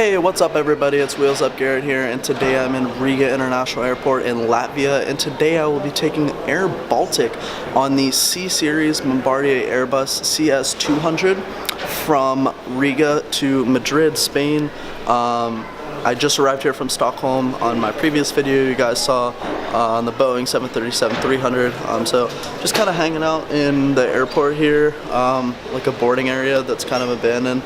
Hey, what's up everybody? It's Wheels Up Garrett here, and today I'm in Riga International Airport in Latvia, and today I will be taking airBaltic on the C-Series Bombardier Airbus CS300 from Riga to Madrid, Spain. I just arrived here from Stockholm. On my previous video you guys saw on the Boeing 737-300, so just kind of hanging out in the airport here, like a boarding area that's kind of abandoned.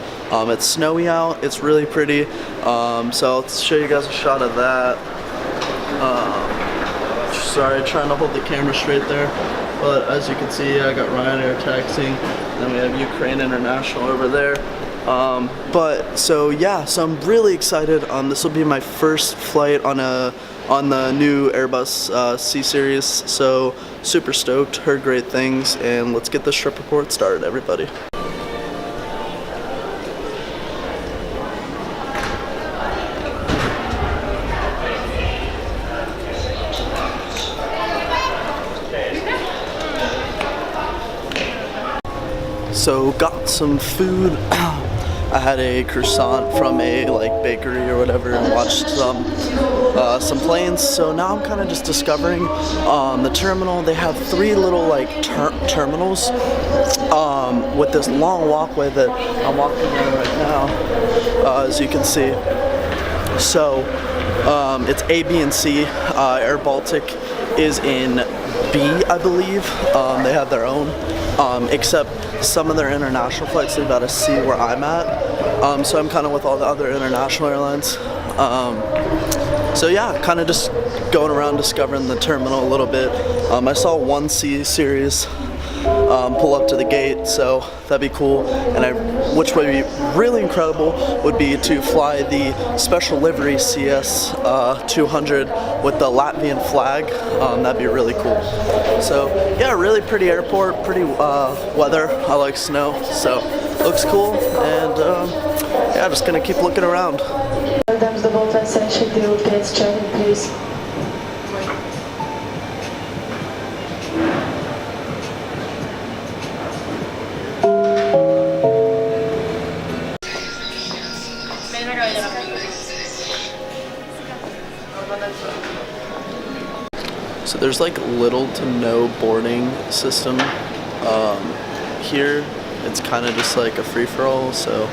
It's snowy out, it's really pretty, so I'll show you guys a shot of that. Sorry, trying to hold the camera straight there, but as you can see I got Ryanair taxiing, and we have Ukraine International over there. So I'm really excited. This will be my first flight on the new Airbus C-Series, so super stoked, heard great things, and let's get this trip report started, everybody. So got some food. I had a croissant from a bakery or whatever, and watched some planes. So now I'm kind of just discovering the terminal. They have three little terminals with this long walkway that I'm walking in right now, as you can see. So it's A, B, and C. airBaltic is in B, I believe. They have their own, except some of their international flights they've got a C where I'm at. So I'm kind of with all the other international airlines. So yeah, kind of just going around discovering the terminal a little bit. I saw one C-Series pull up to the gate, so that'd be cool. And which would be really incredible would be to fly the special livery CS300 with the Latvian flag. That'd be really cool. So yeah, really pretty airport, pretty weather. I like snow, so looks cool. And yeah, just gonna keep looking around. Please. So there's little to no boarding system here. It's kind of just a free-for-all, so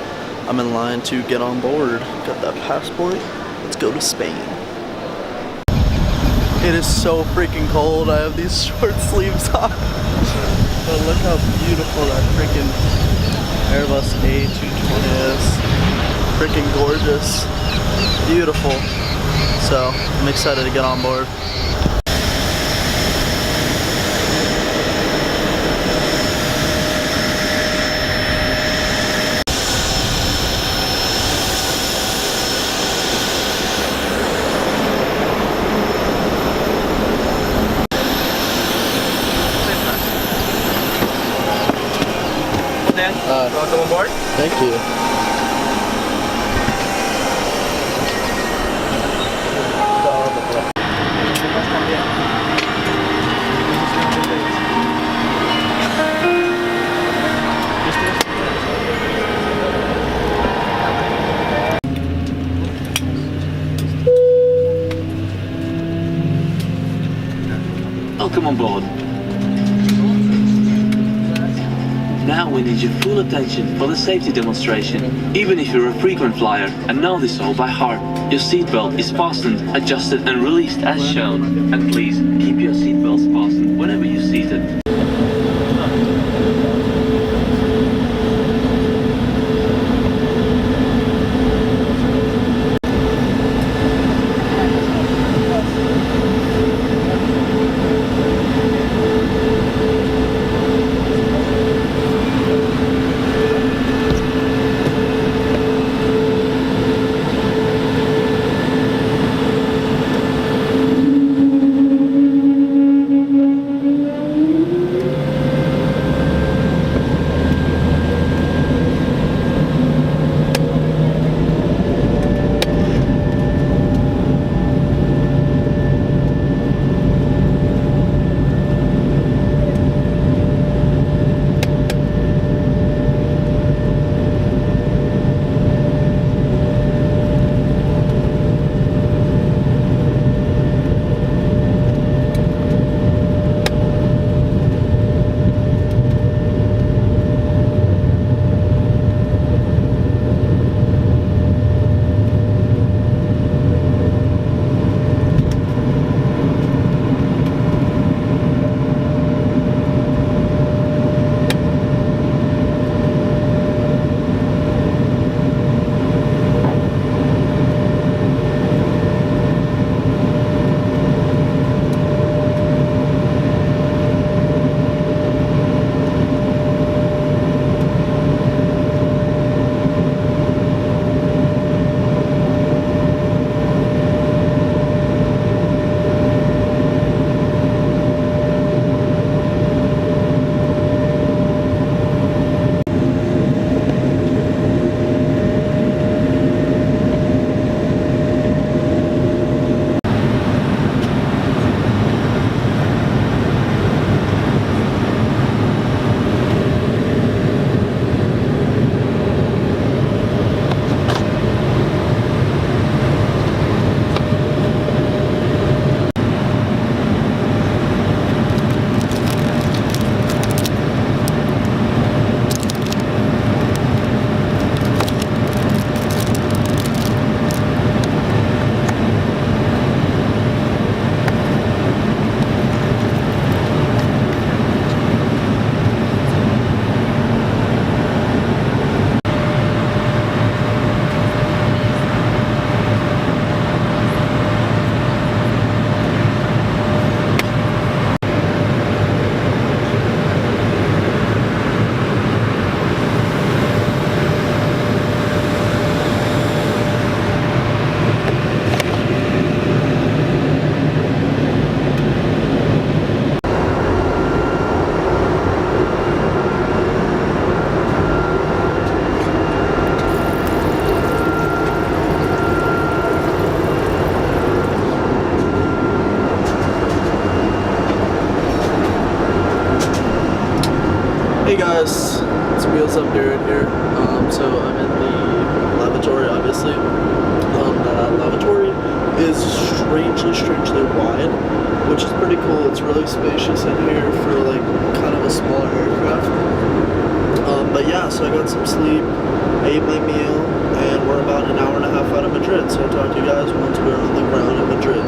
I'm in line to get on board. Got that passport. Let's go to Spain. It is so freaking cold. I have these short sleeves on. But look how beautiful that freaking Airbus A220 is. Freaking gorgeous. Beautiful. So I'm excited to get on board. Welcome aboard. Thank you. Welcome on board. Now we need your full attention for the safety demonstration. Even if you're a frequent flyer and know this all by heart, your seatbelt is fastened, adjusted and released as shown. And please, keep your seatbelts fastened whenever you're seated. Hey guys, it's Wheels Up Garrett here. So I'm in the lavatory, obviously. The lavatory is strangely wide, which is pretty cool. It's really spacious in here for like kind of a smaller aircraft. But yeah, so I got some sleep, ate my meal, and we're about an hour and a half out of Madrid. So I'll talk to you guys once we're on the ground in Madrid.